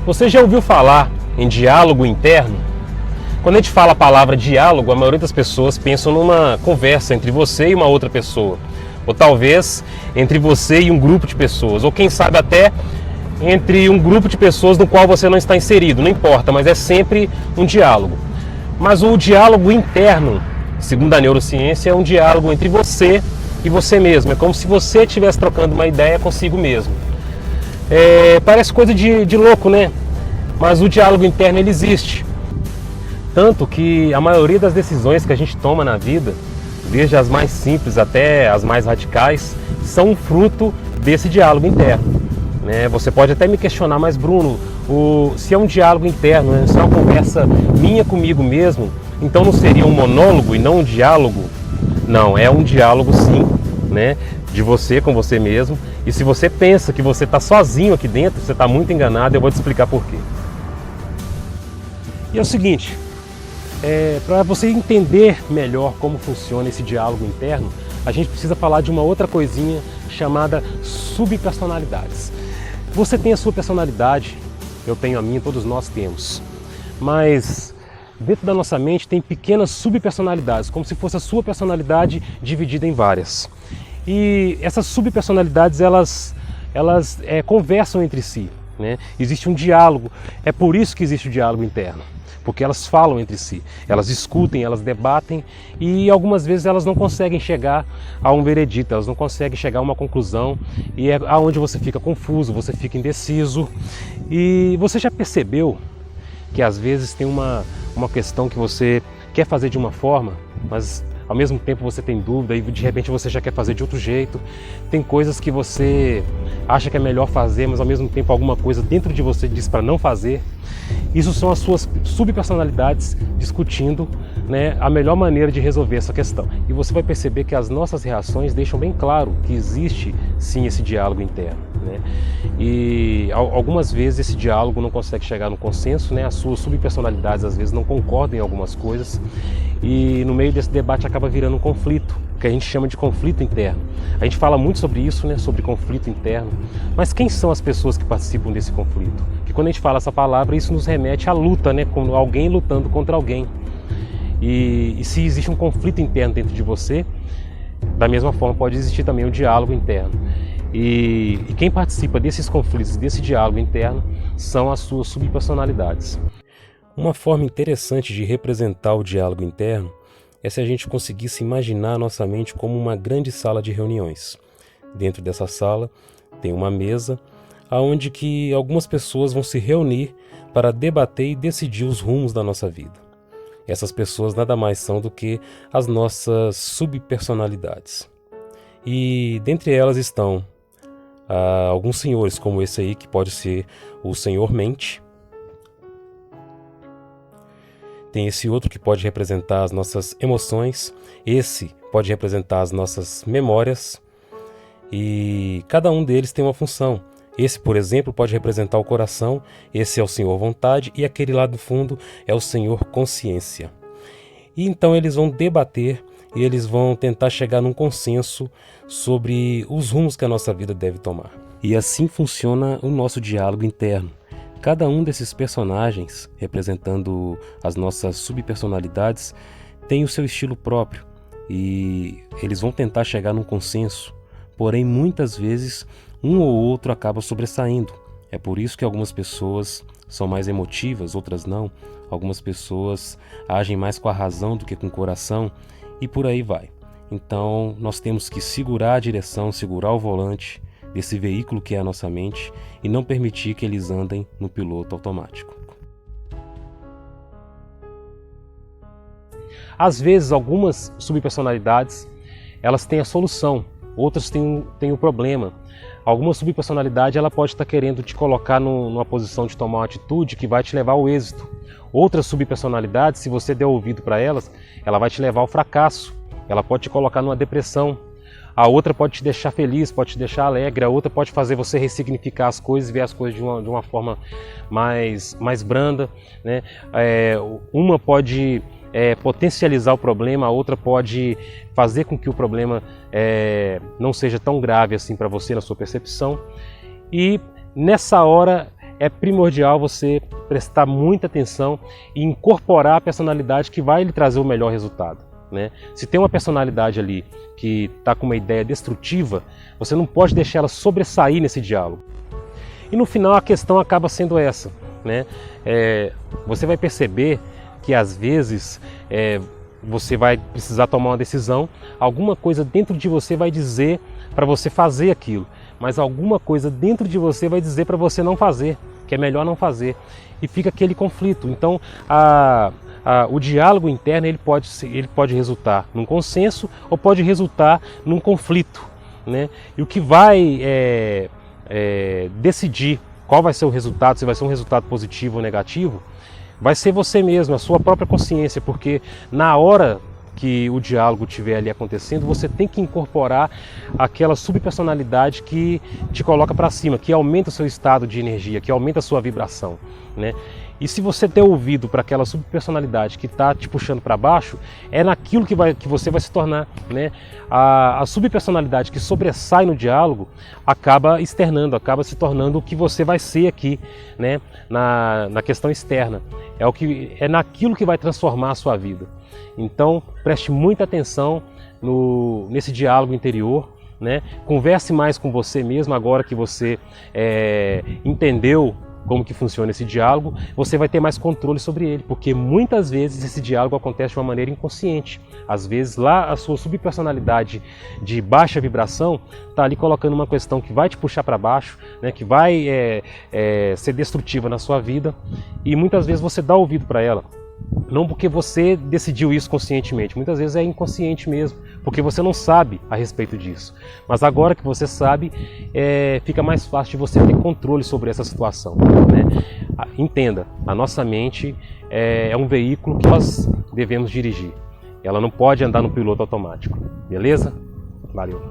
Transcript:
Você já ouviu falar em diálogo interno? Quando a gente fala a palavra diálogo, a maioria das pessoas pensam numa conversa entre você e uma outra pessoa. Ou talvez entre você e um grupo de pessoas. Ou quem sabe até entre um grupo de pessoas no qual você não está inserido. Não importa, mas é sempre um diálogo. Mas o diálogo interno, segundo a neurociência, é um diálogo entre você e você mesmo. É como se você estivesse trocando uma ideia consigo mesmo. Parece coisa de louco, né? Mas o diálogo interno ele existe. Tanto que a maioria das decisões que a gente toma na vida, desde as mais simples até as mais radicais, são fruto desse diálogo interno. Você pode até me questionar, mas Bruno, se é um diálogo interno, se é uma conversa minha comigo mesmo, então não seria um monólogo e não um diálogo? Não, é um diálogo sim, de você com você mesmo. E se você pensa que você está sozinho aqui dentro, você está muito enganado, eu vou te explicar por quê. E é o seguinte, para você entender melhor como funciona esse diálogo interno, a gente precisa falar de uma outra coisinha chamada subpersonalidades. Você tem a sua personalidade, eu tenho a minha, todos nós temos. Mas dentro da nossa mente tem pequenas subpersonalidades, como se fosse a sua personalidade dividida em várias. E essas subpersonalidades, elas conversam entre si, Existe um diálogo, é por isso que existe o diálogo interno. Porque elas falam entre si, elas discutem, elas debatem e algumas vezes elas não conseguem chegar a um veredito, elas não conseguem chegar a uma conclusão e é aonde você fica confuso, você fica indeciso. E você já percebeu que às vezes tem uma questão que você quer fazer de uma forma, mas ao mesmo tempo você tem dúvida e de repente você já quer fazer de outro jeito. Tem coisas que você acha que é melhor fazer, mas ao mesmo tempo alguma coisa dentro de você diz para não fazer. Isso são as suas subpersonalidades discutindo a melhor maneira de resolver essa questão. E você vai perceber que as nossas reações deixam bem claro que existe sim esse diálogo interno. E algumas vezes esse diálogo não consegue chegar no consenso, as suas subpersonalidades às vezes não concordam em algumas coisas e no meio desse debate acaba virando um conflito, que a gente chama de conflito interno. A gente fala muito sobre isso, sobre conflito interno, mas quem são as pessoas que participam desse conflito? Que quando a gente fala essa palavra, isso nos remete à luta, como alguém lutando contra alguém. E se existe um conflito interno dentro de você, da mesma forma pode existir também o diálogo interno. E quem participa desses conflitos, desse diálogo interno, são as suas subpersonalidades. Uma forma interessante de representar o diálogo interno é se a gente conseguisse imaginar a nossa mente como uma grande sala de reuniões. Dentro dessa sala tem uma mesa onde que algumas pessoas vão se reunir para debater e decidir os rumos da nossa vida. Essas pessoas nada mais são do que as nossas subpersonalidades. E dentre elas estão alguns senhores, como esse aí, que pode ser o senhor mente. Tem esse outro que pode representar as nossas emoções, esse pode representar as nossas memórias, e cada um deles tem uma função. Esse, por exemplo, pode representar o coração, esse é o senhor vontade, e aquele lá do fundo é o senhor consciência. E então eles vão debater e eles vão tentar chegar num consenso sobre os rumos que a nossa vida deve tomar. E assim funciona o nosso diálogo interno. Cada um desses personagens, representando as nossas subpersonalidades, tem o seu estilo próprio e eles vão tentar chegar num consenso, porém muitas vezes um ou outro acaba sobressaindo. É por isso que algumas pessoas são mais emotivas, outras não. Algumas pessoas agem mais com a razão do que com o coração e por aí vai. Então nós temos que segurar a direção, segurar o volante desse veículo que é a nossa mente e não permitir que eles andem no piloto automático. Às vezes algumas subpersonalidades elas têm a solução, outras têm o problema. Alguma subpersonalidade ela pode estar querendo te colocar numa posição de tomar uma atitude que vai te levar ao êxito. Outras subpersonalidades, se você der ouvido para elas, ela vai te levar ao fracasso. Ela pode te colocar numa depressão. A outra pode te deixar feliz, pode te deixar alegre. A outra pode fazer você ressignificar as coisas e ver as coisas de uma forma mais branda, Uma pode potencializar o problema, a outra pode fazer com que o problema não seja tão grave assim para você na sua percepção. E nessa hora é primordial você prestar muita atenção e incorporar a personalidade que vai lhe trazer o melhor resultado, né? Se tem uma personalidade ali que está com uma ideia destrutiva, você não pode deixar ela sobressair nesse diálogo. E no final a questão acaba sendo essa, né? Você vai perceber que às vezes você vai precisar tomar uma decisão, alguma coisa dentro de você vai dizer para você fazer aquilo, mas alguma coisa dentro de você vai dizer para você não fazer, que é melhor não fazer, e fica aquele conflito. Então o diálogo interno ele pode resultar num consenso ou pode resultar num conflito, né? E o que vai decidir qual vai ser o resultado, se vai ser um resultado positivo ou negativo, vai ser você mesmo, a sua própria consciência, porque na hora que o diálogo estiver ali acontecendo, você tem que incorporar aquela subpersonalidade que te coloca para cima, que aumenta o seu estado de energia, que aumenta a sua vibração, né? E se você der ouvido para aquela subpersonalidade que está te puxando para baixo, é naquilo que você vai se tornar, né? A subpersonalidade que sobressai no diálogo acaba externando, acaba se tornando o que você vai ser aqui, né? Na questão externa. É naquilo que vai transformar a sua vida. Então, preste muita atenção nesse diálogo interior, né? Converse mais com você mesmo agora que você entendeu como que funciona esse diálogo, você vai ter mais controle sobre ele, porque muitas vezes esse diálogo acontece de uma maneira inconsciente. Às vezes lá a sua subpersonalidade de baixa vibração está ali colocando uma questão que vai te puxar para baixo, né, que vai ser destrutiva na sua vida, e muitas vezes você dá ouvido para ela. Não porque você decidiu isso conscientemente, muitas vezes é inconsciente mesmo, porque você não sabe a respeito disso. Mas agora que você sabe, fica mais fácil de você ter controle sobre essa situação, né? Entenda, a nossa mente é um veículo que nós devemos dirigir. Ela não pode andar no piloto automático, beleza? Valeu!